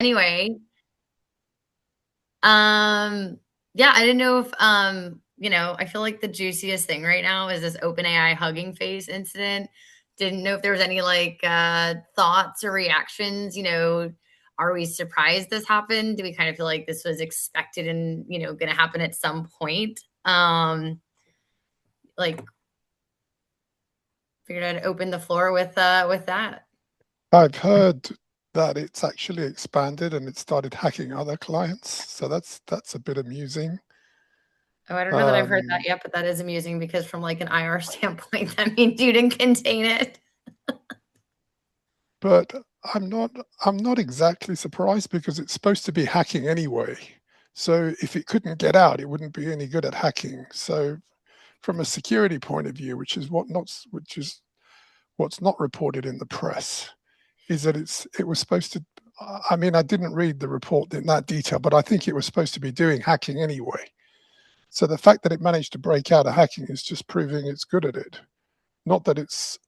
Anyway, yeah, I didn't know if I feel like the juiciest thing right now is this OpenAI Hugging Face incident. Didn't know if there was any like thoughts or reactions, are we surprised this happened? Do we kind of feel like this was expected and, going to happen at some point? Like figured I'd open the floor with that. I've heard that it's actually expanded and it started hacking other clients, so that's a bit amusing. Oh, I don't know that I've heard that Um, yet, but that is amusing because from like an IR standpoint, that means you didn't contain it. but I'm not exactly surprised because it's supposed to be hacking anyway. So if it couldn't get out, it wouldn't be any good at hacking. So from a security point of view, which is what's not reported in the press, is that it was supposed to. I mean, I didn't read the report in that detail, but I think it was supposed to be doing hacking anyway. So the fact that it managed to break out of hacking is just proving it's good at it. Not that it's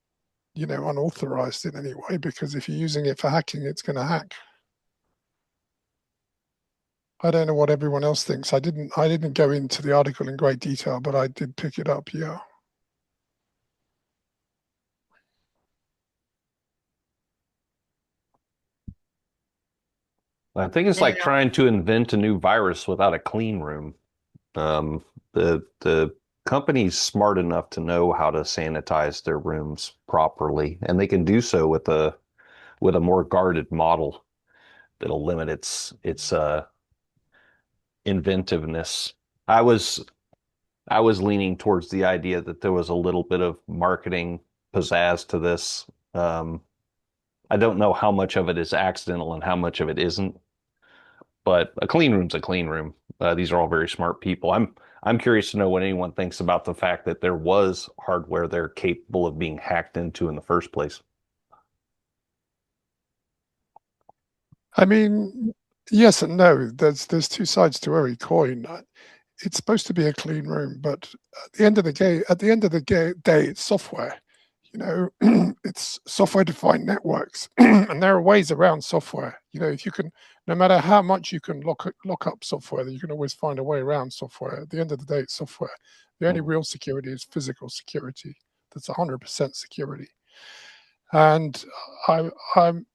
unauthorized in any way, because if you're using it for hacking, it's going to hack. I don't know what everyone else thinks. I didn't go into the article in great detail, but I did pick it up. Yeah. I think it's like Anyone else? trying to invent a new virus without a clean room. The company's smart enough to know how to sanitize their rooms properly, and they can do so with a more guarded model that'll limit its inventiveness. I was I was leaning towards the idea that there was a little bit of marketing pizzazz to this. Um, I don't know how much of it is accidental and how much of it isn't, but a clean room's a clean room. These are all very smart people. I'm curious to know what anyone thinks about the fact that there was hardware there capable of being hacked into in the first place. I mean, yes and no. There's two sides to every coin. It's supposed to be a clean room, but at the end of the day, it's software. It's software-defined networks, and there are ways around software. If you can, no matter how much you can lock up software, you can always find a way around software. At the end of the day, it's software. The only Mhm. real security is physical security. That's 100% security. And I, I'm,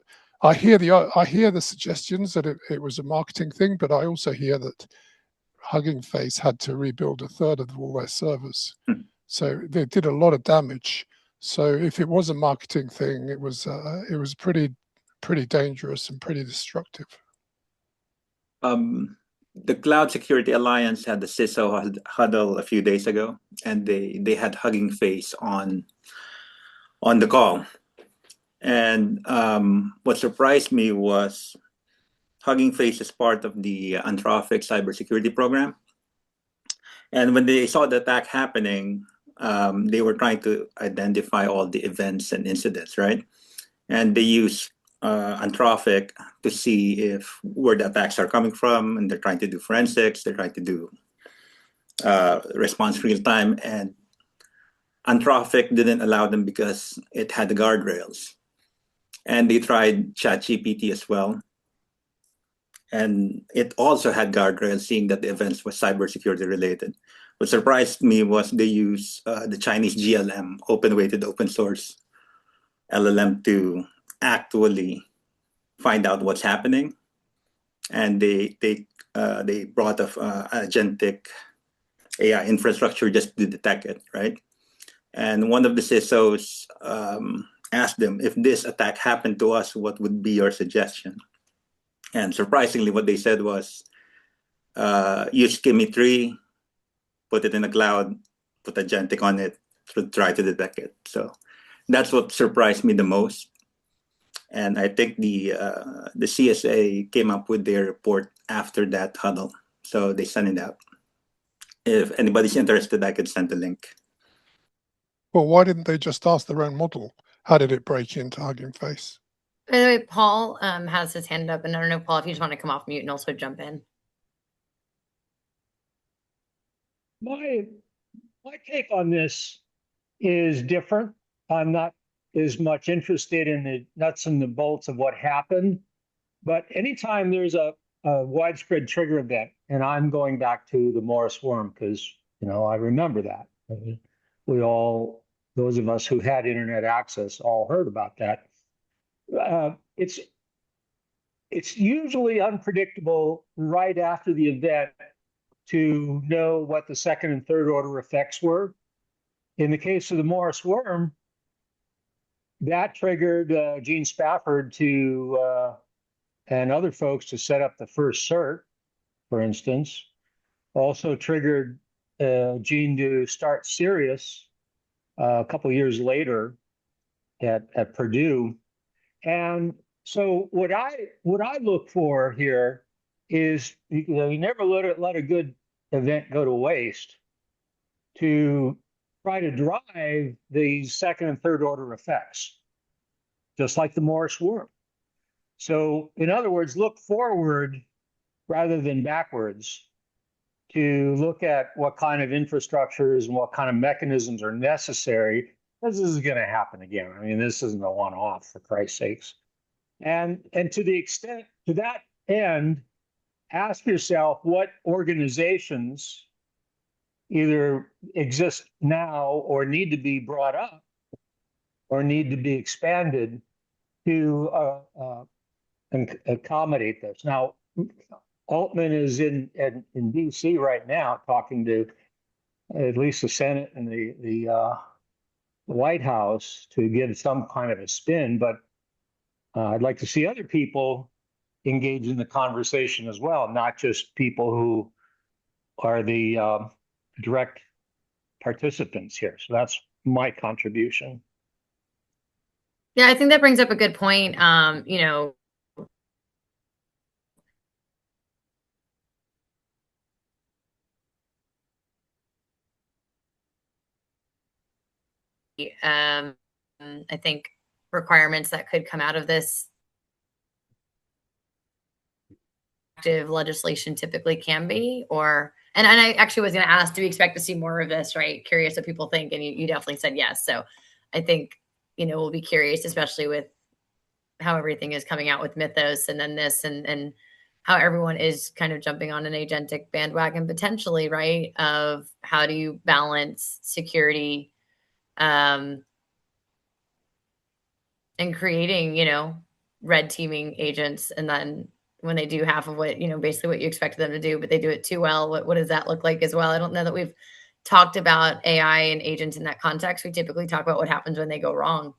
I hear the suggestions that it was a marketing thing, but I also hear that Hugging Face had to rebuild a third of all their servers. So they did a lot of damage. So if it was a marketing thing, it was pretty dangerous and pretty destructive. The Cloud Security Alliance had the CISO huddle a few days ago, and they had Hugging Face on the call. And what surprised me was Hugging Face is part of the Anthropic cybersecurity program. And when they saw the attack happening, they were trying to identify all the events and incidents, right? And they use Anthropic to see if where the attacks are coming from, and they're trying to do forensics. They're trying to do response real time, and Anthropic didn't allow them because it had the guardrails. And they tried ChatGPT as well, and it also had guardrails, seeing that the events was cybersecurity related. What surprised me was they use the Chinese GLM, open weighted open source LLM, to actually find out what's happening, and they brought a agentic AI infrastructure just to detect it, right? And one of the CISOs asked them, if this attack happened to us, what would be your suggestion? And surprisingly, what they said was, use Kimi 3, put it in the cloud, put agentic on it, to try to detect it. So that's what surprised me the most. And I think the CSA came up with their report after that huddle. So they sent it out. If anybody's interested, I could send the link. Well, why didn't they just ask their own model? How did it break into Hugging Face? By the way, Paul has his hand up, and I don't know, Paul, if you just want to come off mute and also jump in. My my take on this is different. I'm not as much interested in the nuts and the bolts of what happened. But anytime there's a widespread trigger event, and I'm going back to the Morris worm because I remember that. We all, those of us who had internet access, all heard about that. It's usually unpredictable right after the event to know what the second and third order effects were. In the case of the Morris worm, that triggered Gene Spafford to and other folks to set up the first CERT, for instance. Also triggered Gene to start Sirius a couple of years later at Purdue. And so what I look for here is you never let a good event go to waste to try to drive these second and third order effects, just like the Morris worm. So in other words, look forward rather than backwards to look at what kind of infrastructures and what kind of mechanisms are necessary. This is going to happen again. I mean, this isn't a one-off, for Christ's sakes. And to the extent, to that end, ask yourself what organizations either exist now or need to be brought up or need to be expanded to accommodate this. Now, Altman is in DC right now talking to at least the Senate and the White House to give some kind of a spin, but I'd like to see other people engage in the conversation as well, not just people who are the direct participants here. So that's my contribution. Yeah, I think that brings up a good point. I think requirements that could come out of this active legislation typically can be, and I actually was going to ask, do we expect to see more of this, right? Curious what people think. And you definitely said yes. So I think, we'll be curious, especially with how everything is coming out with Mythos and then this and how everyone is kind of jumping on an agentic bandwagon potentially, right? Of how do you balance security, and creating, red teaming agents. And then when they do half of what, basically what you expected them to do, but they do it too well, what does that look like as well? I don't know that we've talked about AI and agents in that context. We typically talk about what happens when they go wrong.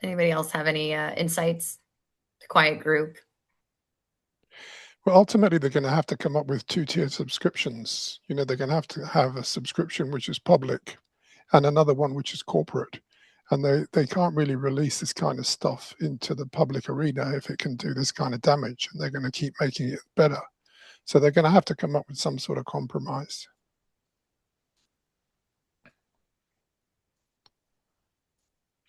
Anybody else have any insights? Quiet group. Well, ultimately, they're going to have to come up with two-tier subscriptions. They're going to have a subscription which is public and another one which is corporate. And they can't really release this kind of stuff into the public arena if it can do this kind of damage. And they're going to keep making it better. So they're going to have to come up with some sort of compromise.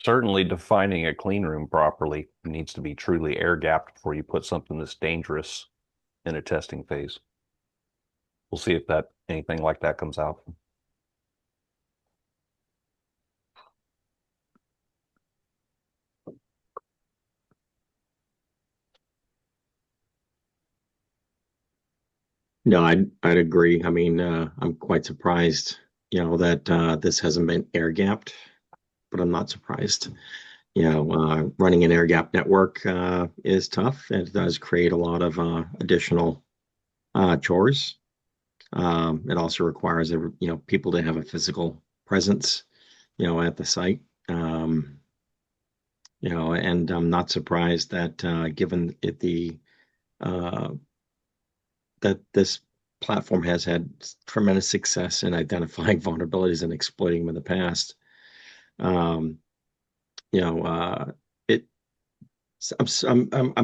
Certainly defining a clean room properly needs to be truly air-gapped before you put something that's dangerous in a testing phase. We'll see if anything like that comes out. No, I'd agree. I mean, I'm quite surprised, that this hasn't been air gapped, but I'm not surprised. Running an air gap network is tough. It does create a lot of additional chores. It also requires people to have a physical presence, at the site. And I'm not surprised that given that this platform has had tremendous success in identifying vulnerabilities and exploiting them in the past. I'm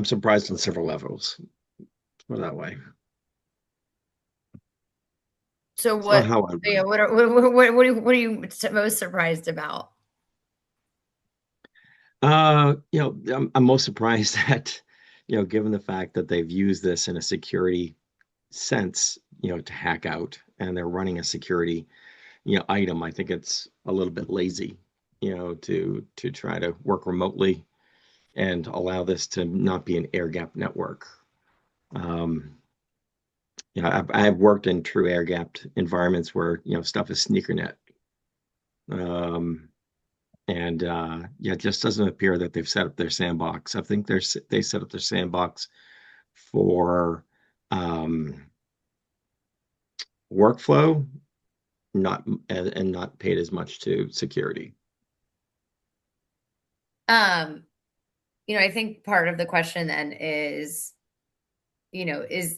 surprised on several levels. Put it that way. So what? How I Yeah, what are you most surprised about? I'm most surprised that, given the fact that they've used this in a security sense, to hack out, and they're running a security, item. I think it's a little bit lazy, to try to work remotely and allow this to not be an air gap network. I've worked in true air gapped environments where stuff is sneaker net. It just doesn't appear that they've set up their sandbox. I think they set up their sandbox for workflow, not paid as much to security. I think part of the question then is, is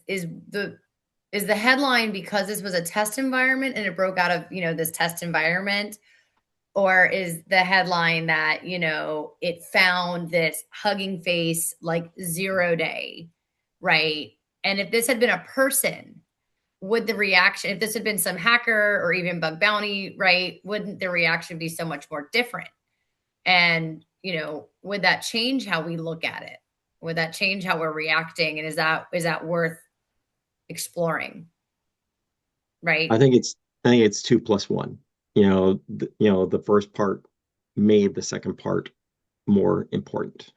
the headline because this was a test environment and it broke out of, this test environment? Or is the headline that, it found this Hugging Face like 0 day, right? And if this had been a person, would the reaction, if this had been some hacker or even bug bounty, right, wouldn't the reaction be so much more different? And, would that change how we look at it? Would that change how we're reacting? And is that worth exploring? Right? I think it's 2 + 1. The first part made the second part more important.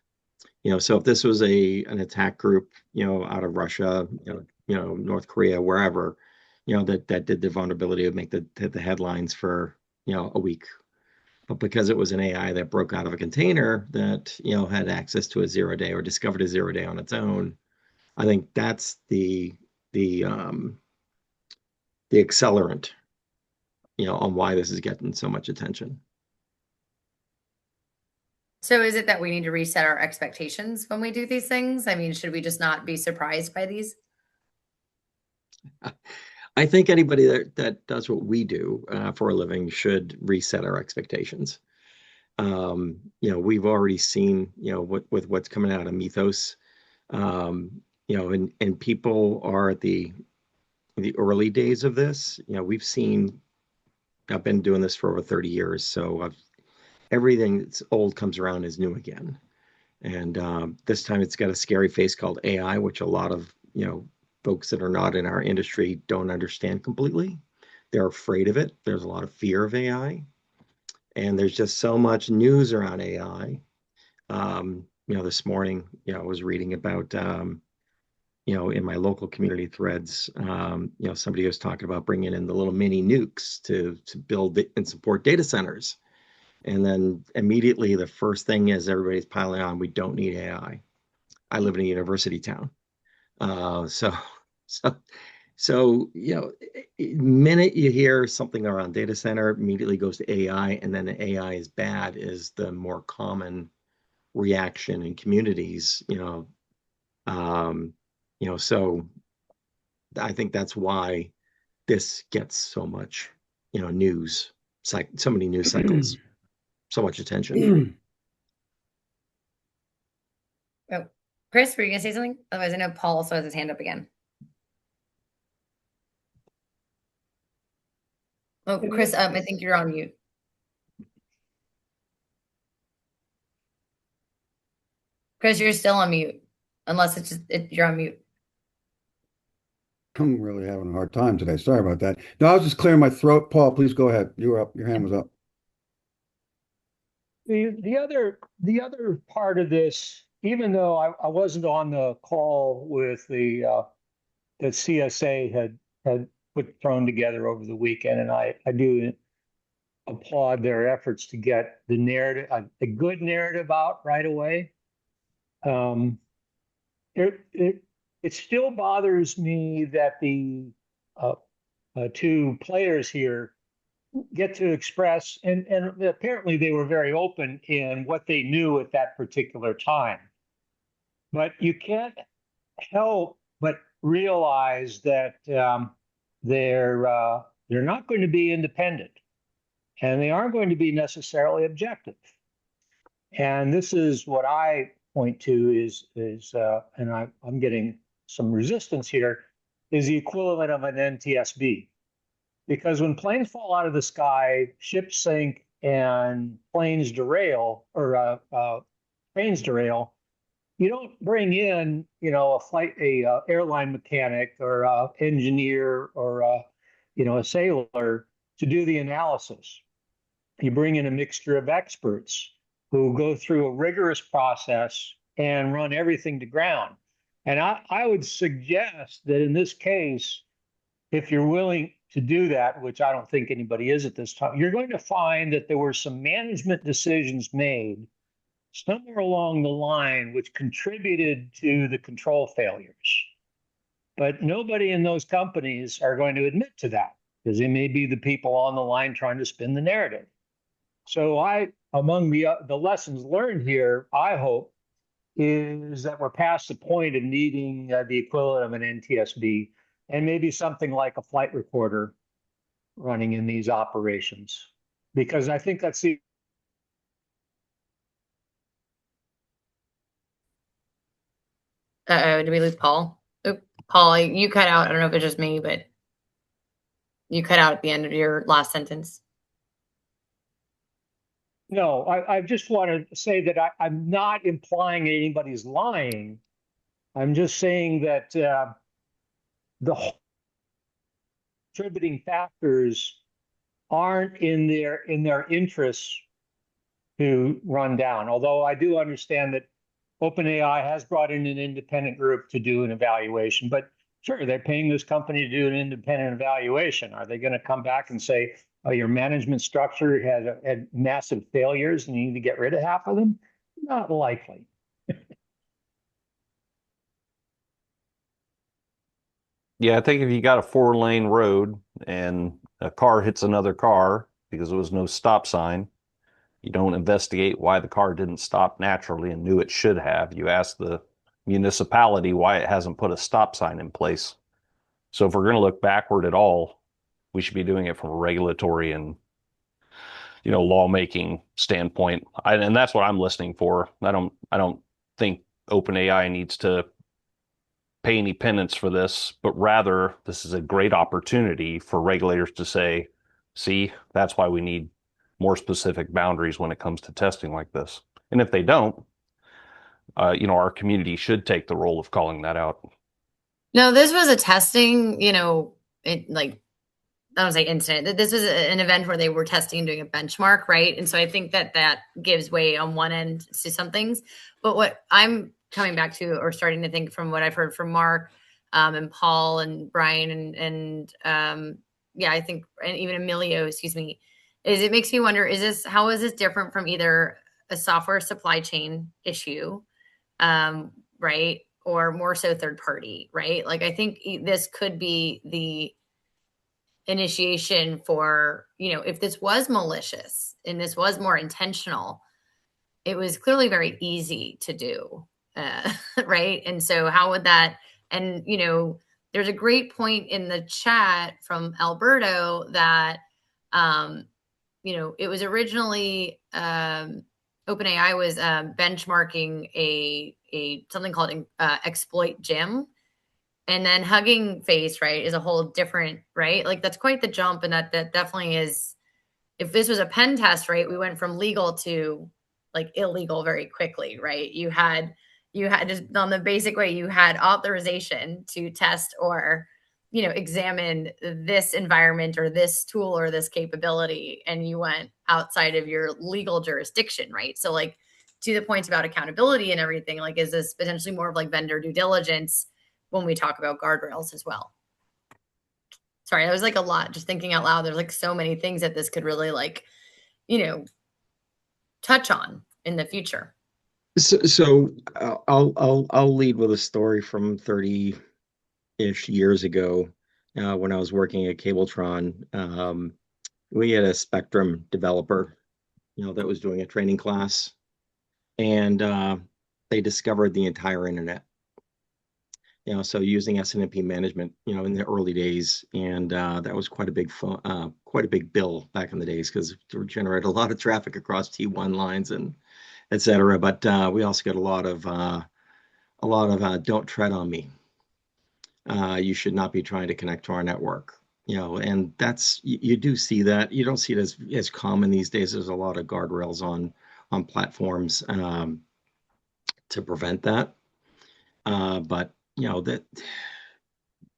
So if this was an attack group, out of Russia, North Korea, wherever, that did the vulnerability would make the headlines for, a week. But because it was an AI that broke out of a container that, had access to a 0 day or discovered a 0 day on its own, I think that's the accelerant, on why this is getting so much attention. So is it that we need to reset our expectations when we do these things? I mean, should we just not be surprised by these? I think anybody that does what we do for a living should reset our expectations. We've already seen, with what's coming out of Mythos, and people are at the early days of this. I've been doing this for over 30 years, so everything that's old comes around as new again. And this time it's got a scary face called AI, which a lot of, folks that are not in our industry don't understand completely. They're afraid of it. There's a lot of fear of AI. And there's just so much news around AI. This morning, I was reading about, in my local community threads, somebody was talking about bringing in the little mini nukes to build and support data centers. And then immediately the first thing is everybody's piling on, we don't need AI. I live in a university town. Minute you hear something around data center, immediately goes to AI, and then the AI is bad is the more common reaction in communities, so I think that's why this gets so much, news, so many news cycles, so much attention. Oh, Chris, were you gonna say something? Otherwise, I know Paul also has his hand up again. Oh, Chris, I think you're on mute. Chris, you're still on mute, unless you're on mute. I'm really having a hard time today. Sorry about that. No, I was just clearing my throat. Paul, please go ahead. You were up. Your hand was up. The other part of this, even though I wasn't on the call with that CSA had thrown together over the weekend, and I do applaud their efforts to get the narrative, a good narrative out right away. It still bothers me that the two players here get to express, and apparently they were very open in what they knew at that particular time. But you can't help but realize that they're not going to be independent, and they aren't going to be necessarily objective. And this is what I point to is and I'm getting some resistance here, is the equivalent of an NTSB. Because when planes fall out of the sky, ships sink, and planes derail, or trains derail, you don't bring in, a airline mechanic or a engineer or a sailor to do the analysis. You bring in a mixture of experts who go through a rigorous process and run everything to ground. And I would suggest that in this case, if you're willing to do that, which I don't think anybody is at this time, you're going to find that there were some management decisions made somewhere along the line which contributed to the control failures. But nobody in those companies are going to admit to that because they may be the people on the line trying to spin the narrative. So among the lessons learned here, I hope, is that we're past the point of needing the equivalent of an NTSB and maybe something like a flight recorder running in these operations. Because I think that's the Uh-oh, did we lose Paul? Oop, Paul, you cut out. I don't know if it's just me, but you cut out at the end of your last sentence. No, I just want to say that I'm not implying anybody's lying. I'm just saying that the contributing factors aren't in their interests to run down. Although I do understand that OpenAI has brought in an independent group to do an evaluation, but sure, they're paying this company to do an independent evaluation. Are they going to come back and say, oh, your management structure had massive failures and you need to get rid of half of them? Not likely. Yeah, I think if you got a 4-lane road and a car hits another car because there was no stop sign, you don't investigate why the car didn't stop naturally and knew it should have. You ask the municipality why it hasn't put a stop sign in place. So if we're going to look backward at all, we should be doing it from a regulatory and lawmaking standpoint. And that's what I'm listening for. I don't think OpenAI needs to pay any penance for this, but rather this is a great opportunity for regulators to say, see, that's why we need more specific boundaries when it comes to testing like this. And if they don't, our community should take the role of calling that out. No, this was a testing, I don't say incident. This was an event where they were testing and doing a benchmark, right? And so I think that gives way on one end to some things. But what I'm coming back to, or starting to think from what I've heard from Mark and Paul and Brian and I think, and even Emilio, excuse me, is it makes me wonder, how is this different from either a software supply chain issue, right? Or more so third party, right? Like, I think this could be the initiation for, if this was malicious and this was more intentional, it was clearly very easy to do, right? And so how would that, and, there's a great point in the chat from Alberto that, it was originally, OpenAI was benchmarking a something called exploit gem. And then Hugging Face, right, is a whole different, right? Like, that's quite the jump. And that definitely is, if this was a pen test, right, we went from legal to like illegal very quickly, right? You had just on the basic way, you had authorization to test or, examine this environment or this tool or this capability. And you went outside of your legal jurisdiction, right? So, like, to the points about accountability and everything, like, is this potentially more of like vendor due diligence when we talk about guardrails as well? Sorry, that was like a lot, just thinking out loud. There's like so many things that this could really touch on in the future. So I'll lead with a story from 30-ish years ago, when I was working at Cabletron. We had a Spectrum developer, that was doing a training class, and they discovered the entire internet. So using SNMP management, in the early days, and that was quite a big bill back in the days because it generated a lot of traffic across T1 lines and et cetera. But we also got a lot of don't tread on me. You should not be trying to connect to our network. And that's, you do see that. You don't see it as common these days. There's a lot of guardrails on platforms to prevent that. But that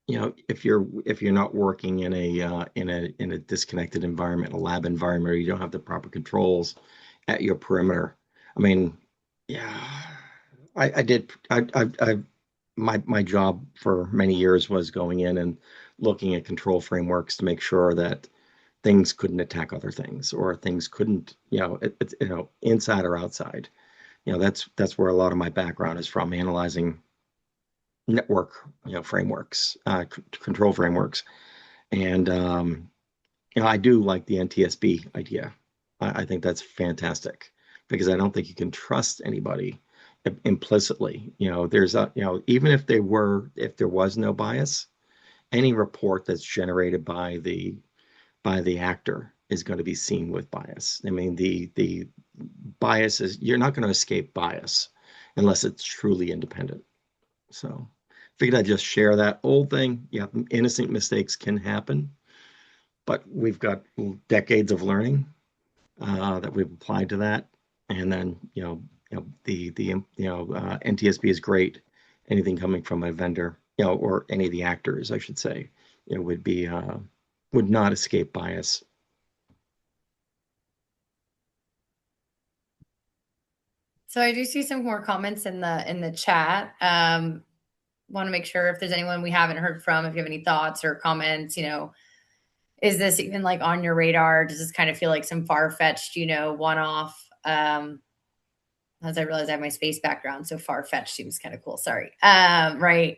if you're not working in a disconnected environment, a lab environment, or you don't have the proper controls at your perimeter. I mean, yeah, my job for many years was going in and looking at control frameworks to make sure that things couldn't attack other things, or things couldn't, inside or outside. That's where a lot of my background is from, analyzing network, frameworks, control frameworks. And, I do like the NTSB idea. I think that's fantastic, because I don't think you can trust anybody implicitly. Even if there was no bias, any report that's generated by the actor is going to be seen with bias. I mean, the bias is, you're not going to escape bias unless it's truly independent. So figured I'd just share that old thing. Yeah, innocent mistakes can happen, but we've got decades of learning that we've applied to that. And then, the NTSB is great. Anything coming from a vendor, or any of the actors, I should say, would not escape bias. So I do see some more comments in the chat. Want to make sure if there's anyone we haven't heard from, if you have any thoughts or comments, is this even like on your radar? Does this kind of feel like some far-fetched, one-off? As I realize I have my space background, so far-fetched seems kind of cool. Sorry. Right.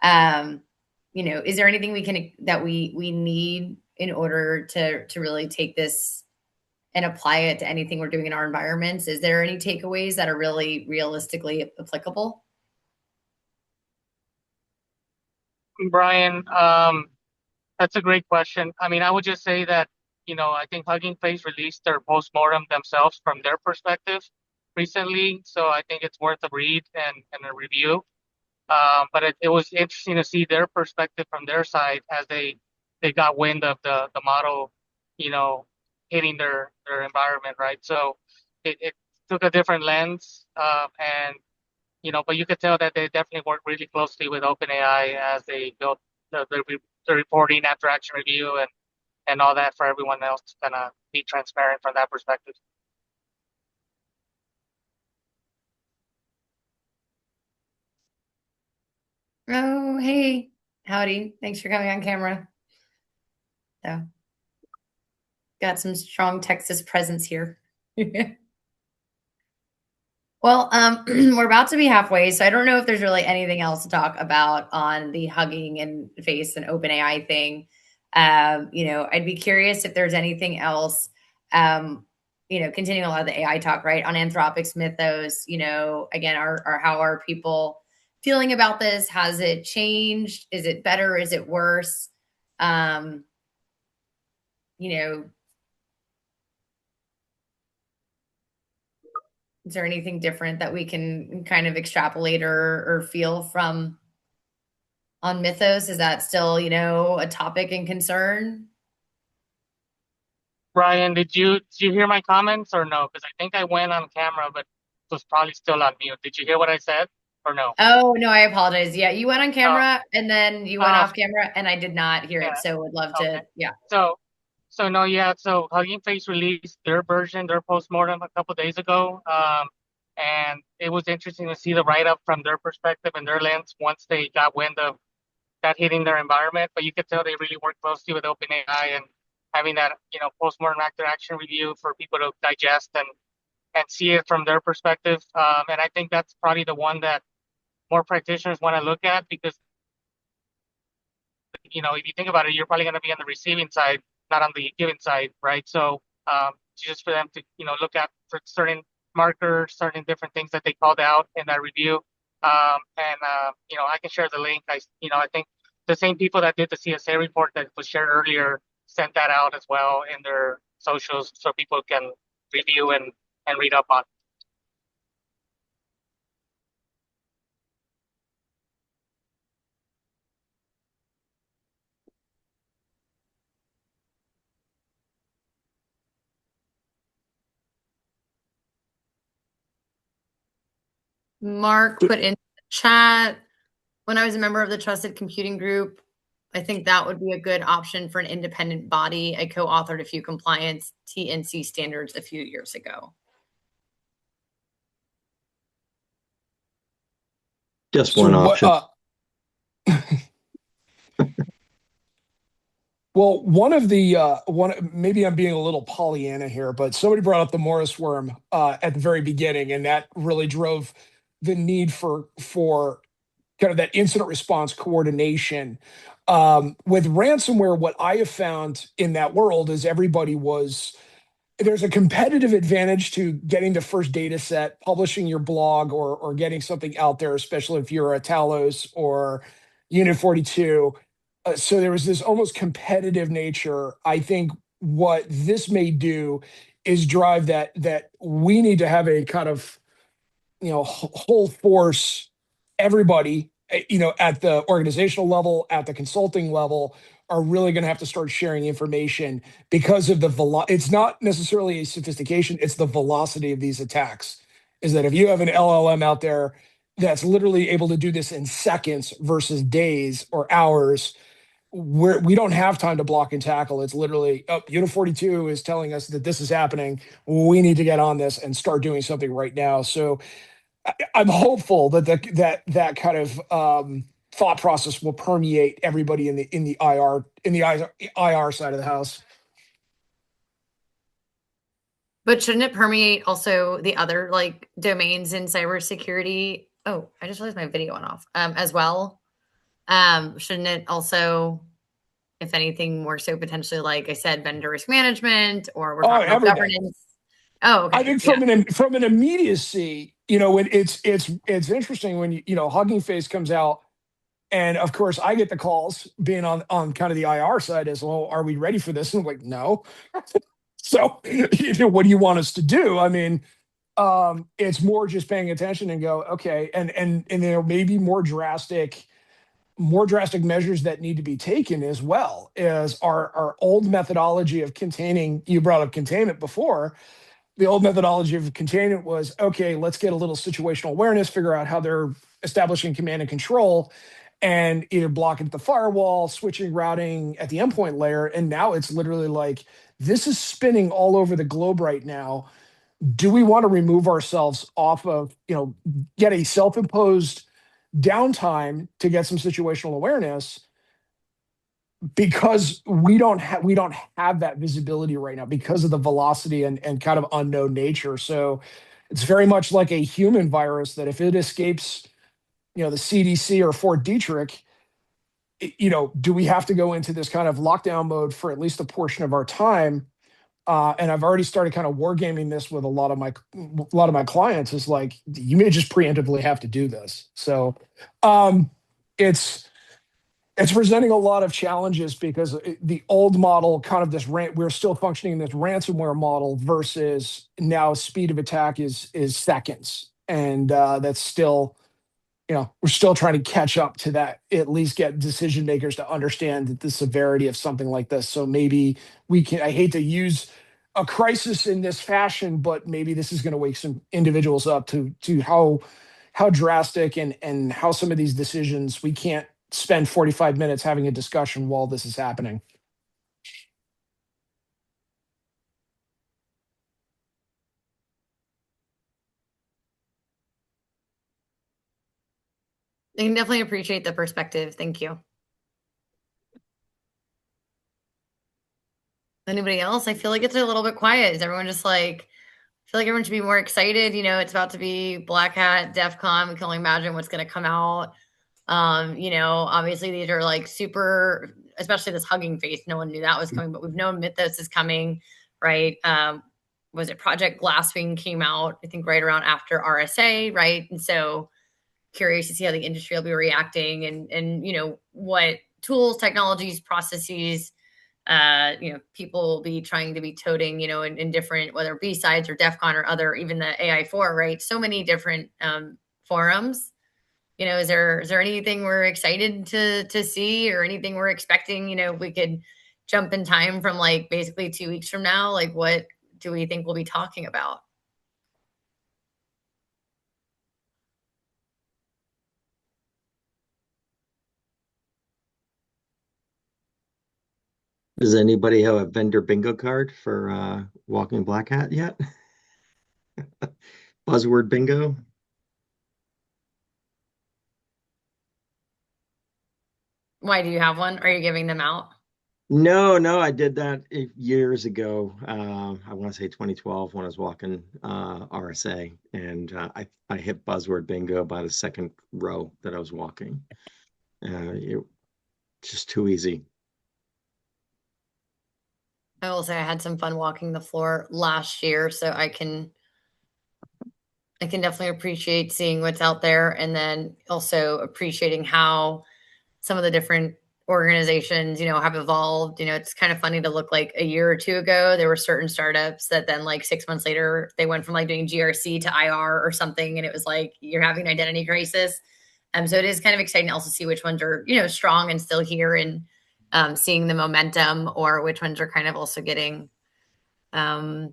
Is there anything that we need in order to really take this and apply it to anything we're doing in our environments? Is there any takeaways that are really realistically applicable? Brian, that's a great question. I mean, I would just say that, I think Hugging Face released their postmortem themselves from their perspective recently. So I think it's worth a read and a review. But it was interesting to see their perspective from their side as they got wind of the model, hitting their environment, right? So it took a different lens, and but you could tell that they definitely worked really closely with OpenAI as they built the reporting after action review and all that for everyone else to kind of be transparent from that perspective. Oh, hey, howdy. Thanks for coming on camera. So, got some strong Texas presence here. Well, we're about to be halfway, so I don't know if there's really anything else to talk about on the Hugging and Face and OpenAI thing. I'd be curious if there's anything else, continuing a lot of the AI talk, right, on Anthropic's Mythos, again, how are people feeling about this? Has it changed? Is it better? Is it worse? Is there anything different that we can kind of extrapolate or feel from on Mythos? Is that still, a topic and concern? Brian, did you hear my comments or no? Because I think I went on camera, but was probably still on mute. Did you hear what I said or no? Oh, no, I apologize. Yeah, you went on camera and then you went off camera and I did not hear it. So would love to, yeah. So no, yeah. So Hugging Face released their version, their postmortem a couple of days ago. And it was interesting to see the write-up from their perspective and their lens once they got wind of that hitting their environment. But you could tell they really worked closely with OpenAI and having that, postmortem after action review for people to digest and see it from their perspective. And I think that's probably the one that more practitioners want to look at, because, if you think about it, you're probably going to be on the receiving side, not on the giving side, right? So just for them to, look at for certain markers, certain different things that they called out in that review. I can share the link. I think the same people that did the CSA report that was shared earlier sent that out as well in their socials so people can review and read up on. Mark put in the chat, when I was a member of the Trusted Computing Group, I think that would be a good option for an independent body. I co-authored a few compliance TNC standards a few years ago. Just one option. Well, maybe I'm being a little Pollyanna here, but somebody brought up the Morris worm at the very beginning, and that really drove the need for kind of that incident response coordination. With ransomware, what I have found in that world is there's a competitive advantage to getting the first data set, publishing your blog, or getting something out there, especially if you're a Talos or Unit 42. So there was this almost competitive nature. I think what this may do is drive that we need to have a kind of whole force, everybody, at the organizational level, at the consulting level, are really going to have to start sharing information because of it's not necessarily a sophistication, it's the velocity of these attacks. Is that if you have an LLM out there that's literally able to do this in seconds versus days or hours, we don't have time to block and tackle. It's literally, Unit 42 is telling us that this is happening. We need to get on this and start doing something right now. So I'm hopeful that that kind of thought process will permeate everybody in the IR side of the house. But shouldn't it permeate also the other like domains in cybersecurity? Oh, I just realized my video went off as well. Shouldn't it also, if anything, more so potentially, like I said, vendor risk management, or we're talking about governance? Oh, okay. I think from an immediacy, it's interesting when Hugging Face comes out, and of course I get the calls being on kind of the IR side as well. Are we ready for this? And I'm like, no. So what do you want us to do? I mean, it's more just paying attention and go, okay, and there may be more drastic measures that need to be taken, as well as our old methodology of containing. You brought up containment before. The old methodology of containment was, okay, let's get a little situational awareness, figure out how they're establishing command and control, and either blocking the firewall, switching routing at the endpoint layer. And now it's literally like, this is spinning all over the globe right now. Do we want to remove ourselves off of, get a self-imposed downtime to get some situational awareness, because we don't have that visibility right now because of the velocity and kind of unknown nature. So it's very much like a human virus that if it escapes, the CDC or Fort Detrick, do we have to go into this kind of lockdown mode for at least a portion of our time? And I've already started kind of wargaming this with a lot of my clients. Is like, you may just preemptively have to do this. So it's presenting a lot of challenges because the old model, kind of we're still functioning in this ransomware model versus now speed of attack is seconds. And that's still, we're still trying to catch up to that, at least get decision makers to understand the severity of something like this. So maybe I hate to use a crisis in this fashion, but maybe this is going to wake some individuals up to how drastic and how some of these decisions, we can't spend 45 minutes having a discussion while this is happening. I can definitely appreciate the perspective. Thank you. Anybody else? I feel like it's a little bit quiet. Is everyone just like, I feel like everyone should be more excited. It's about to be Black Hat, DEF CON. We can only imagine what's going to come out. Obviously these are like super, especially this Hugging Face. No one knew that was coming, but we've known Mythos is coming, right? Was it Project Glasswing came out, I think, right around after RSA, right? And so curious to see how the industry will be reacting and what tools, technologies, processes, people will be trying to be toting, in different, whether B-sides or DEF CON or other, even the AI4, right? So many different forums. Is there anything we're excited to see or anything we're expecting? If we could jump in time from like basically 2 weeks from now, like what do we think we'll be talking about? Does anybody have a vendor bingo card for Walking Black Hat yet? Buzzword bingo? Why do you have one? Are you giving them out? No, no, I did that years ago. I want to say 2012 when I was walking RSA, and I hit buzzword bingo by the second row that I was walking. It just too easy. I will say I had some fun walking the floor last year, so I can definitely appreciate seeing what's out there, and then also appreciating how some of the different organizations, have evolved. It's kind of funny to look like a year or two ago, there were certain startups that then like 6 months later, they went from like doing GRC to IR or something. And it was like, you're having an identity crisis. So it is kind of exciting to also see which ones are, strong and still here and seeing the momentum, or which ones are kind of also getting, bought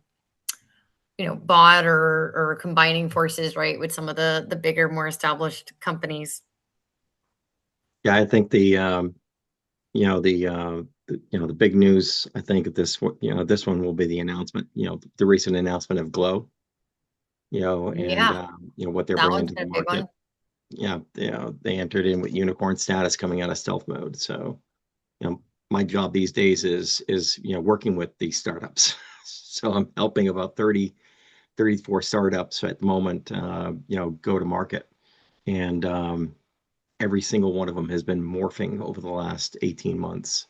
or combining forces, right, with some of the bigger, more established companies. Yeah, I think the big news, I think this one will be the announcement, the recent announcement of Glow, and Yeah, what they're that bringing one's to been the a big market. one. Yeah, they entered in with unicorn status coming out of stealth mode. So, my job these days is working with these startups. So I'm helping about 34 startups at the moment, go to market. And every single one of them has been morphing over the last 18 months.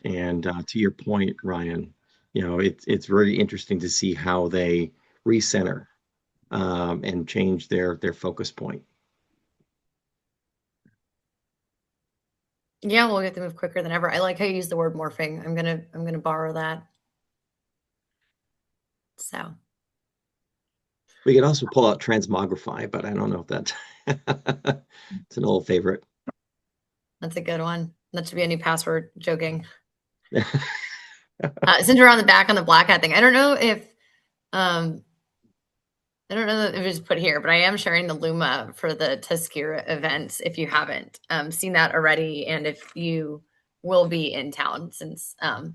And to your point, Ryan, it's very interesting to see how they recenter and change their focus point. Yeah, we'll get to move quicker than ever. I like how you use the word morphing. I'm gonna borrow that. So We could also pull out transmogrify, but I don't know if that's it's an old favorite. that's a good one. That should be a new password. Joking. Since we're on the back on the black hat thing, um I don't know if it was put here, but I am sharing the Luma for the Tuskira events if you haven't seen that already, and if you will be in town, since I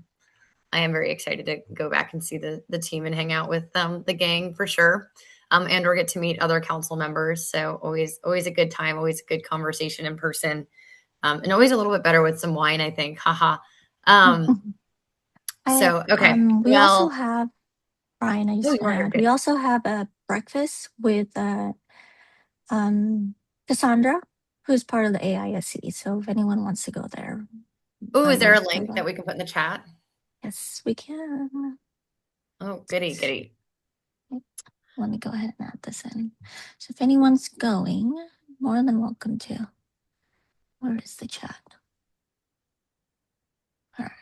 am very excited to go back and see the team and hang out with the gang for sure, and or get to meet other council members. So always a good time, always a good conversation in person, and always a little bit better with some wine, I think. Haha. So okay, We also well, have, Brian, I oh, just you want to want add, to we also have a breakfast with Cassandra, who's part of the AISC. So if anyone wants to go there, Oh, is there a both link that provide. we can put in the chat? Yes, we can. Oh, goody. Let me go ahead and add this in. So if anyone's going, more than welcome to. Where is the chat? All right. Is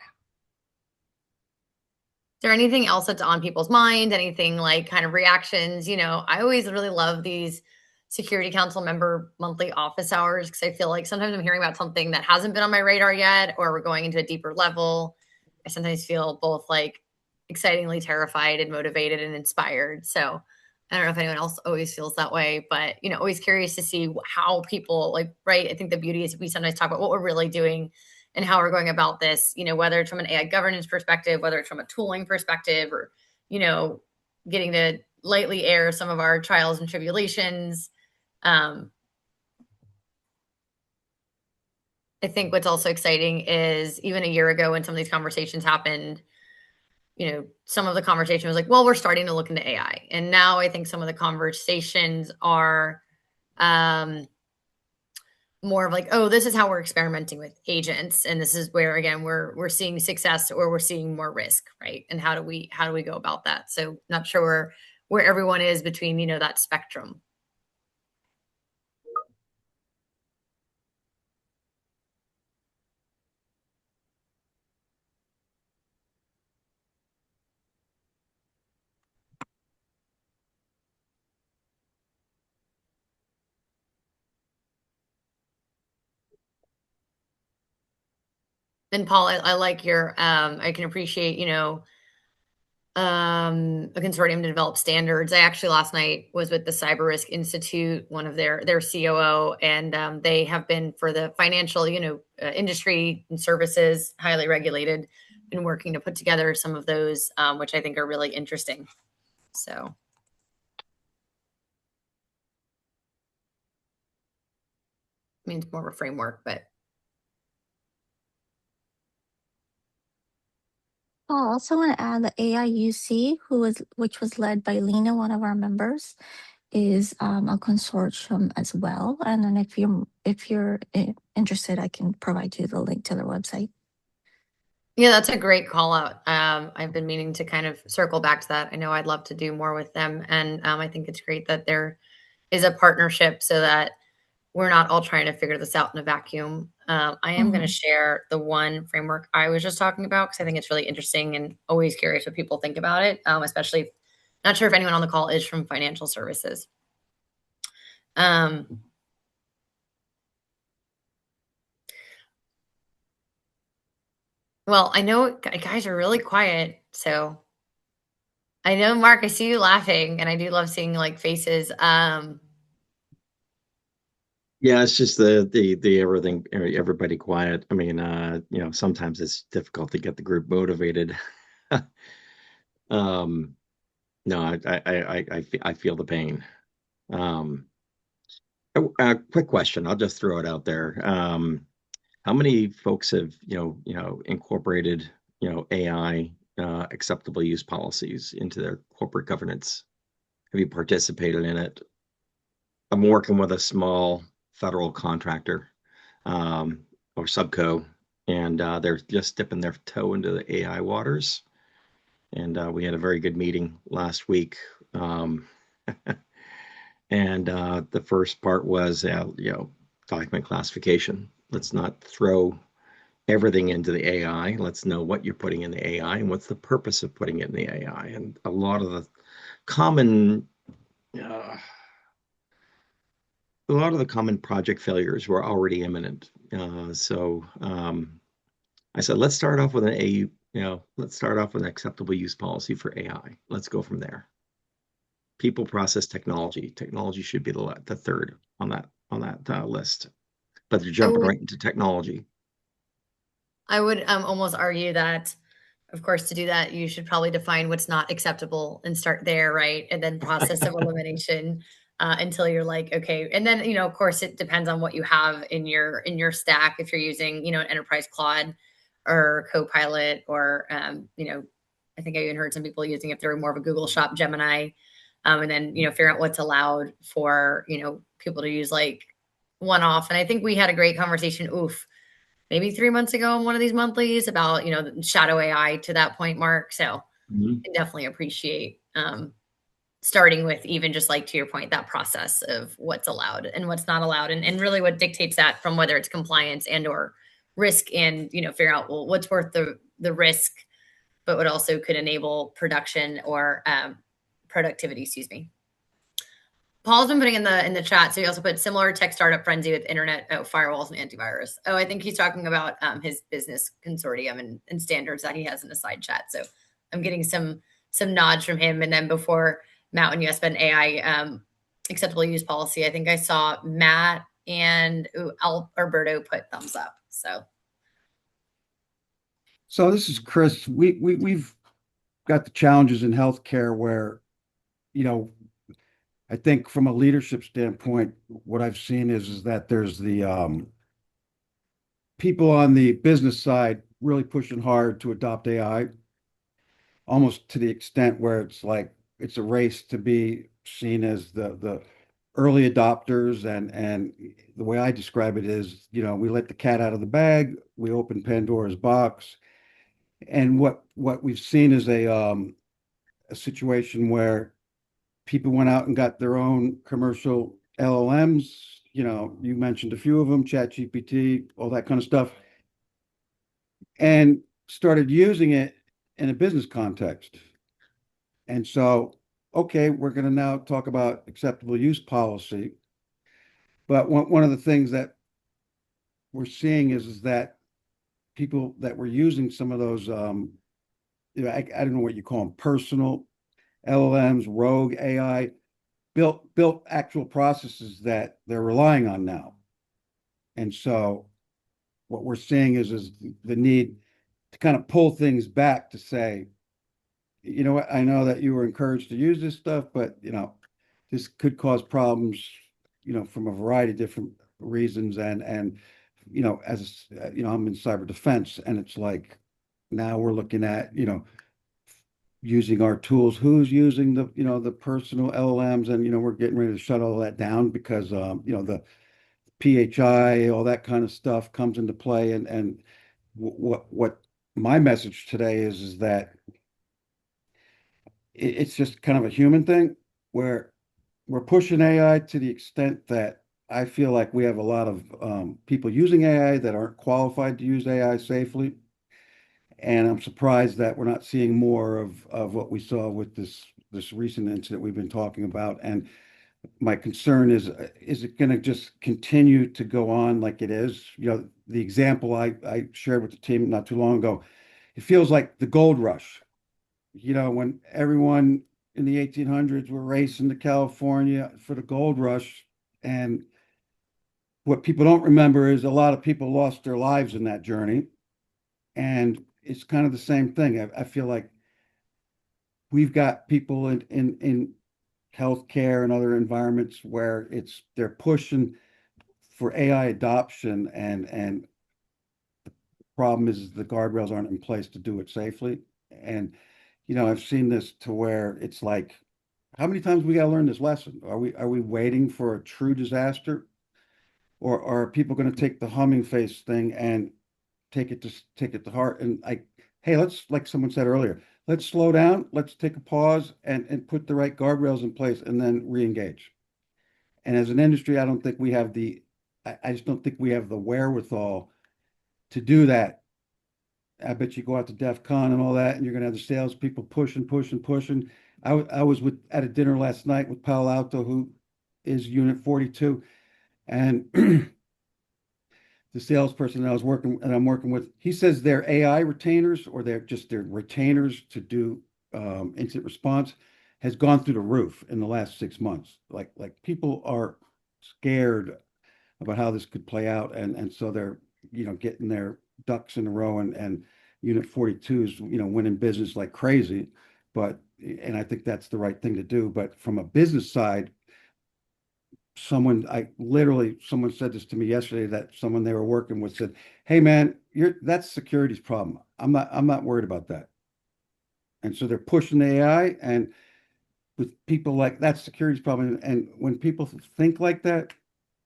there anything else that's on people's mind? Anything like kind of reactions? I always really love these security council member monthly office hours, because I feel like sometimes I'm hearing about something that hasn't been on my radar yet, or we're going into a deeper level. I sometimes feel both like excitingly terrified and motivated and inspired. So I don't know if anyone else always feels that way, but always curious to see how people like, right? I think the beauty is we sometimes talk about what we're really doing and how we're going about this, whether it's from an AI governance perspective, whether it's from a tooling perspective, or, getting to lightly air some of our trials and tribulations. I think what's also exciting is even a year ago when some of these conversations happened, some of the conversation was like, well, we're starting to look into AI. And now I think some of the conversations are more of like, oh, this is how we're experimenting with agents, and this is where again we're seeing success or we're seeing more risk, right? And how do we go about that? So not sure where everyone is between that spectrum. And Paul, I like your I can appreciate a consortium to develop standards. I actually last night was with the Cyber Risk Institute, one of their COO, and they have been for the financial industry and services, highly regulated, and working to put together some of those, which I think are really interesting. So. I mean, it's more of a framework, but. I also want to add the AIUC, which was led by Lena, one of our members, is a consortium as well. And then if you're interested, I can provide you the link to their website. Yeah, that's a great call out. I've been meaning to kind of circle back to that. I know I'd love to do more with them, and I think it's great that there is a partnership so that we're not all trying to figure this out in a vacuum. I am going to share the one framework I was just talking about because I think it's really interesting and always curious what people think about it, especially not sure if anyone on the call is from financial services. Well, I know guys are really quiet, so I know, Mark, I see you laughing, and I do love seeing like faces. Yeah, it's just the everybody quiet. I mean, sometimes it's difficult to get the group motivated. No, I feel the pain. Quick question. I'll just throw it out there. How many folks have incorporated AI acceptable use policies into their corporate governance? Have you participated in it? I'm working with a small federal contractor or subco, and they're just dipping their toe into the AI waters. And we had a very good meeting last week. And the first part was, document classification. Let's not throw everything into the AI. Let's know what you're putting in the AI and what's the purpose of putting it in the AI. And a lot of the common project failures were already imminent. So I said, let's start off with let's start off with an acceptable use policy for AI. Let's go from there. People, process, technology. Technology should be the third on that list, but they're jumping right into technology. I would almost argue that, of course, to do that, you should probably define what's not acceptable and start there, right? And then process of elimination until you're like, okay. And then, of course, it depends on what you have in your stack. If you're using, an enterprise Claude or Copilot, or, I think I even heard some people using, if they're more of a Google shop, Gemini, and then, figure out what's allowed for, people to use like one-off. And I think we had a great conversation. Maybe 3 months ago on one of these monthlies about, shadow AI to that point, Mark. So I definitely appreciate starting with even just like, to your point, that process of what's allowed and what's not allowed, and really what dictates that from whether it's compliance and or risk, and, figure out, well, what's worth the risk, but what also could enable production or productivity, excuse me. Paul's been putting in the chat. So he also put similar tech startup frenzy with internet firewalls and antivirus. I think he's talking about his business consortium and standards that he has in a side chat. So I'm getting some nods from him. And then before Matt, when you asked about an AI acceptable use policy, I think I saw Matt and Alberto put thumbs up. So this is Chris. We've got the challenges in healthcare where, I think from a leadership standpoint, what I've seen is that there's the people on the business side really pushing hard to adopt AI, almost to the extent where it's like it's a race to be seen as the early adopters. And the way I describe it is, we let the cat out of the bag, we open Pandora's box, and what we've seen is a situation where people went out and got their own commercial LLMs. You mentioned a few of them, ChatGPT, all that kind of stuff, and started using it in a business context. And so, okay, we're going to now talk about acceptable use policy. But one of the things that we're seeing is that people that were using some of those, I don't know what you call them, personal LLMs, rogue AI, built actual processes that they're relying on now. And so what we're seeing is the need to kind of pull things back to say, you know what, I know that you were encouraged to use this stuff, but this could cause problems, from a variety of different reasons. And as I'm in cyber defense, and it's like now we're looking at, using our tools, who's using the personal LLMs, and we're getting ready to shut all that down because the PHI, all that kind of stuff comes into play. And what my message today is that it's just kind of a human thing where we're pushing AI to the extent that I feel like we have a lot of people using AI that aren't qualified to use AI safely. And I'm surprised that we're not seeing more of what we saw with this recent incident we've been talking about. And my concern is it going to just continue to go on like it is? The example I shared with the team not too long ago, it feels like the gold rush. When everyone in the 1800s were racing to California for the gold rush. And what people don't remember is a lot of people lost their lives in that journey. And it's kind of the same thing. I feel like we've got people in healthcare and other environments where they're pushing for AI adoption, and the problem is the guardrails aren't in place to do it safely. And I've seen this to where it's like, how many times we got to learn this lesson? Are we waiting for a true disaster, or are people going to take the humming face thing and take it to heart? And hey, let's, like someone said earlier, let's slow down, let's take a pause and put the right guardrails in place and then re-engage. And as an industry, I just don't think we have the wherewithal to do that. I bet you go out to DEF CON and all that, and you're going to have the salespeople pushing. I was at a dinner last night with Palo Alto, who is Unit 42, and the salesperson that I'm working with, he says their AI retainers, or their retainers to do incident response, has gone through the roof in the last 6 months. Like people are scared about how this could play out, and so they're getting their ducks in a row, and Unit 42 is winning business like crazy. And I think that's the right thing to do. But from a business side, someone said this to me yesterday, that someone they were working with said, "Hey man, that's security's problem. I'm not worried about that." And so they're pushing the AI, and with people like that's security's problem. And when people think like that,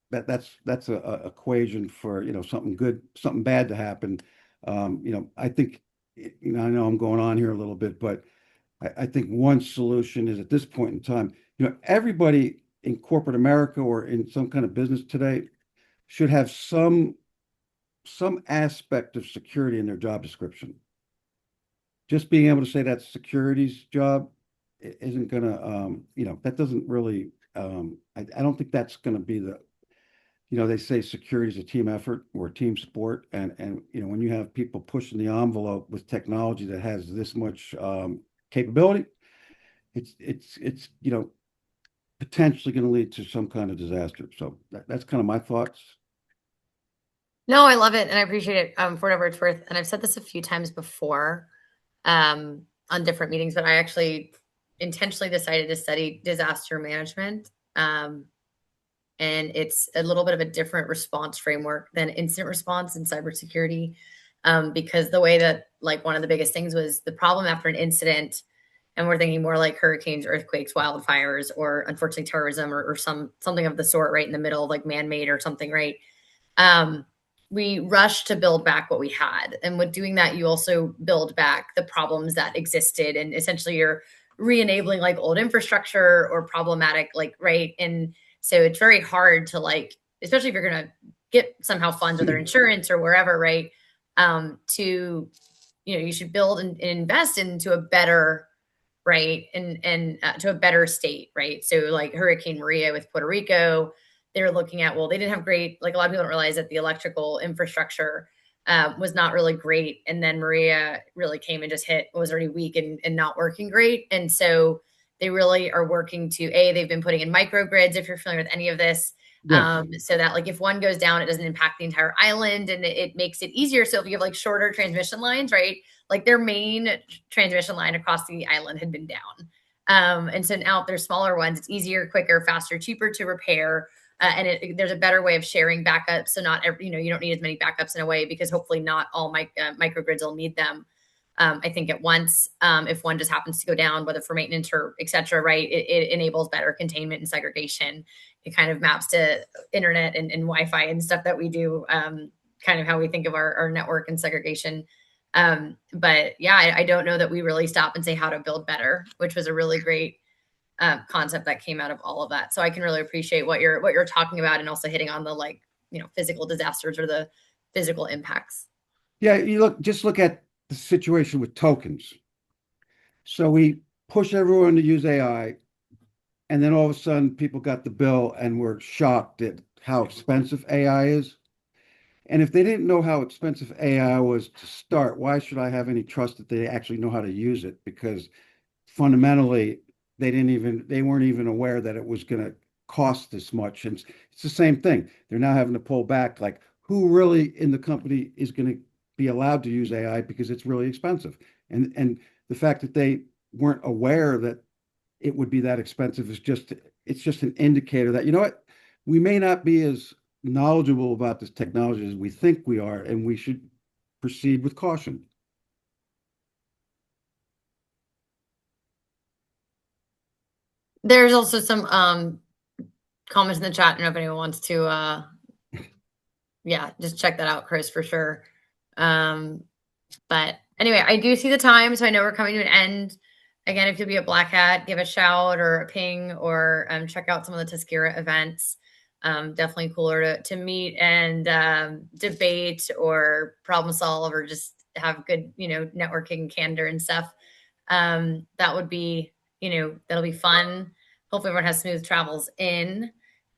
that's a equation for something good, something bad to happen. I think I know I'm going on here a little bit, but I think one solution is, at this point in time, everybody in corporate America or in some kind of business today should have some aspect of security in their job description. Just being able to say that's security's job isn't gonna, that doesn't really, I don't think that's gonna be they say security is a team effort or a team sport. And when you have people pushing the envelope with technology that has this much capability, it's potentially going to lead to some kind of disaster. So that's kind of my thoughts. No, I love it, and I appreciate it, for whatever it's worth. And I've said this a few times before, on different meetings, but I actually intentionally decided to study disaster management. And it's a little bit of a different response framework than incident response in cybersecurity, because the way that, like, one of the biggest things was the problem after an incident, and we're thinking more like hurricanes, earthquakes, wildfires, or unfortunately terrorism, or something of the sort, right in the middle, like man-made or something, right? We rushed to build back what we had, and with doing that, you also build back the problems that existed, and essentially you're re-enabling like old infrastructure or problematic, like, right? And so it's very hard to, like, especially if you're going to get somehow funds, whether insurance or wherever, right? To, you should build and invest into a better, right, and to a better state, right? So like Hurricane Maria with Puerto Rico, they're looking at, well, they didn't have great, like, a lot of people don't realize that the electrical infrastructure was not really great. And then Maria really came and just hit what was already weak and not working great. And so they really are working to, they've been putting in microgrids, if you're familiar with any of this, Yeah. So that like if one goes down, it doesn't impact the entire island, and it makes it easier. So if you have like shorter transmission lines, right? Like their main transmission line across the island had been down. And so now if there's smaller ones, it's easier, quicker, faster, cheaper to repair. And there's a better way of sharing backups. So not every, you don't need as many backups in a way, because hopefully not all microgrids will need them. I think at once, if one just happens to go down, whether for maintenance or et cetera, right, it enables better containment and segregation. It kind of maps to internet and Wi-Fi and stuff that we do, kind of how we think of our network and segregation. But yeah, I don't know that we really stop and say how to build better, which was a really great concept that came out of all of that. So I can really appreciate what you're talking about, and also hitting on the physical disasters or the physical impacts. Yeah, just look at the situation with tokens. So we push everyone to use AI, and then all of a sudden people got the bill and were shocked at how expensive AI is. And if they didn't know how expensive AI was to start, why should I have any trust that they actually know how to use it? Because fundamentally, they weren't even aware that it was going to cost this much. And it's the same thing. They're now having to pull back, like who really in the company is going to be allowed to use AI because it's really expensive. And the fact that they weren't aware that it would be that expensive is just an indicator that, you know what, we may not be as knowledgeable about this technology as we think we are, and we should proceed with caution. There's also some comments in the chat. I don't know if anyone wants to yeah, just check that out, Chris, for sure. But anyway, I do see the time, so I know we're coming to an end. Again, if you'll be a Black Hat, give a shout or a ping, or check out some of the Tuskira events. Definitely cooler to meet and debate or problem solve, or just have good, networking candor and stuff. That would be, that'll be fun. Hopefully everyone has smooth travels in.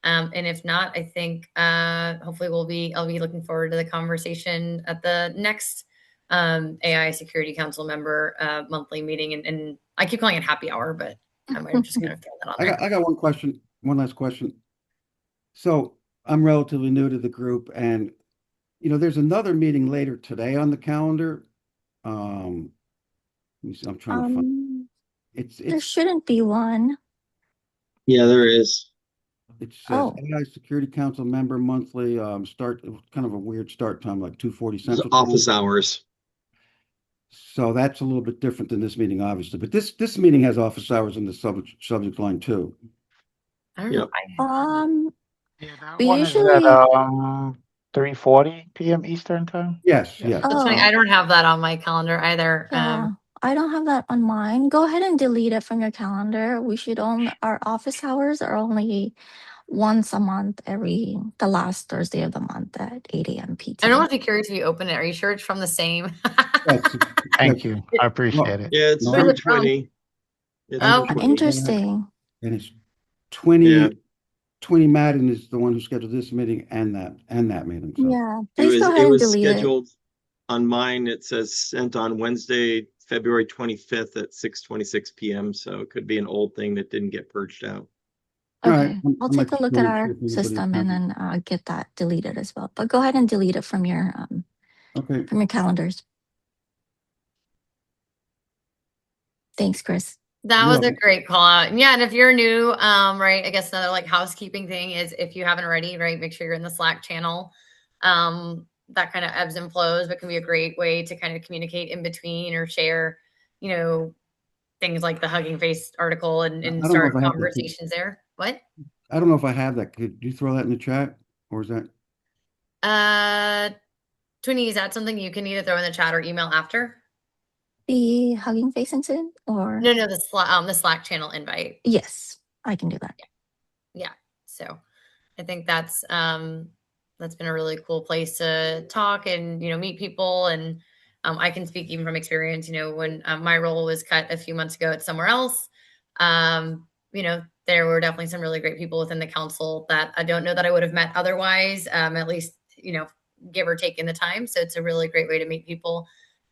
And if not, I think hopefully I'll be looking forward to the conversation at the next AI Security Council member monthly meeting. And I keep calling it happy hour, but I'm just going to throw that on there. I got one last question. So I'm relatively new to the group, and there's another meeting later today on the calendar. I'm trying to find there shouldn't be one. Yeah, there is. It says AI Security Council member monthly start, kind of a weird start time, like 2:40 Central Time. Office hours. So that's a little bit different than this meeting, obviously. But this meeting has office hours in the subject line too. I don't know. Yeah, that we one usually is at 3:40 p.m. Eastern time. Yes, Yeah. yes. That's funny. I don't have that on my calendar either. Yeah, I don't have that on mine. Go ahead and delete it from your calendar. Our office hours are only once a month, the last Thursday of the month at 8 a.m. PT. I don't want to be curious if you open it. Are you sure it's from the same? Thank you. I appreciate it. Yeah, it's No. from Who's it from? 20. It's Oh, from 20. Interesting. And it's 20. Yeah. 20 Madden is the one who scheduled this meeting and that meeting. So. Yeah, please go ahead It and was delete scheduled on mine. It says sent on Wednesday, February 25th at 6:26 p.m. So it could be an old thing that didn't get purged out. it. Okay, All right. I'll take a look at our system and then get that deleted as well. But go ahead and delete it from your calendars. Thanks, Chris. that was a great call out. And yeah, and if you're new, right, I guess another like housekeeping thing is, if you haven't already, right, make sure you're in the Slack channel. That kind of ebbs and flows, but can be a great way to kind of communicate in between or share, things like the Hugging Face article and start conversations there. What? I don't know if I have that. Could you throw that in the chat, or is that? Twinnie, is that something you can either throw in the chat or email after? The Hugging Face incident, or No, the Slack channel invite. Yes, I can do that. Yeah. So I think that's been a really cool place to talk and, meet people. And I can speak even from experience, when my role was cut a few months ago at somewhere else, there were definitely some really great people within the council that I don't know that I would have met otherwise, at least, give or take in the time. So it's a really great way to meet people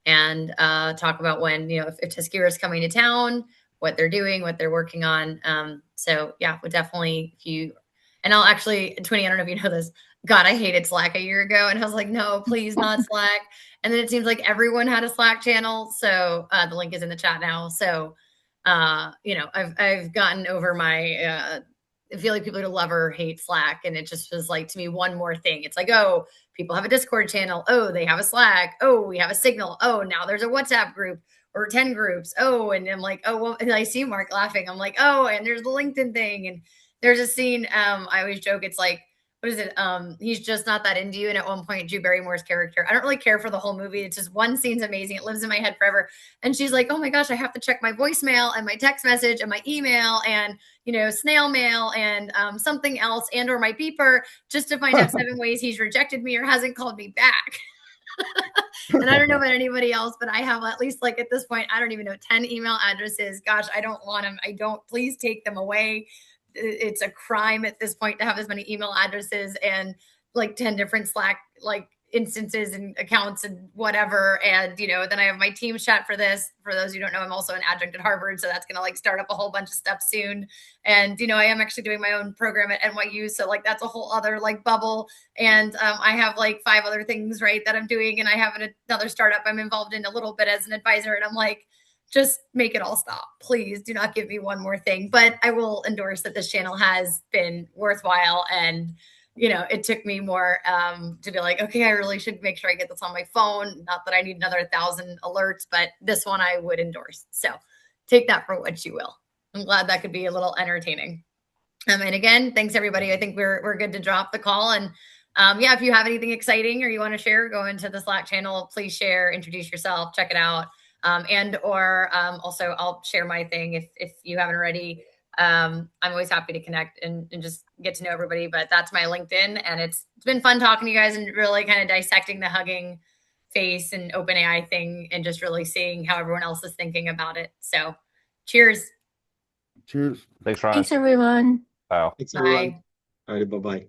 and talk about when, if Tuskira is coming to town, what they're doing, what they're working on. So yeah, would definitely, if you And I'll actually, Twinny, I don't know if you know this. God, I hated Slack a year ago, and I was like, no, please not Slack. And then it seems like everyone had a Slack channel, so the link is in the chat now. So, I've gotten over my. I feel like people who love or hate Slack, and it just was like to me one more thing. It's like, oh, people have a Discord channel. Oh, they have a Slack. Oh, we have a Signal. Oh, now there's a WhatsApp group or 10 groups. Oh, and I'm like, oh, well, and I see Mark laughing. I'm like, oh, and there's the LinkedIn thing, and there's a scene. I always joke. It's like, what is it? He's just not that into you. And at one point, Drew Barrymore's character, I don't really care for the whole movie. It's just one scene's amazing. It lives in my head forever. And she's like, oh my gosh, I have to check my voicemail and my text message and my email and, snail mail and something else and or my beeper just to find out 7 ways he's rejected me or hasn't called me back. And I don't know about anybody else, but I have at least, like, at this point, I don't even know, 10 email addresses. Gosh, I don't want them. Please take them away. It's a crime at this point to have as many email addresses and like 10 different Slack like instances and accounts and whatever. And, then I have my team chat for this. For those who don't know, I'm also an adjunct at Harvard. So that's going to like start up a whole bunch of stuff soon. And, I am actually doing my own program at NYU. So like, that's a whole other like bubble. And I have like 5 other things, right, that I'm doing. And I have another startup I'm involved in a little bit as an advisor. And I'm like, just make it all stop. Please do not give me one more thing. But I will endorse that this channel has been worthwhile. And, it took me more to be like, okay, I really should make sure I get this on my phone. Not that I need another 1,000 alerts, but this one I would endorse. So take that for what you will. I'm glad that could be a little entertaining. And again, thanks everybody. I think we're good to drop the call. And if you have anything exciting or you want to share, go into the Slack channel. Please share, introduce yourself, check it out. Also I'll share my thing if you haven't already. I'm always happy to connect and just get to know everybody, but that's my LinkedIn, and it's been fun talking to you guys and really kind of dissecting the Hugging Face and OpenAI thing and just really seeing how everyone else is thinking about it. So cheers. Cheers. Thanks, Ryan. Thanks, everyone. Wow. Thanks, Bye. everyone. All right, bye-bye.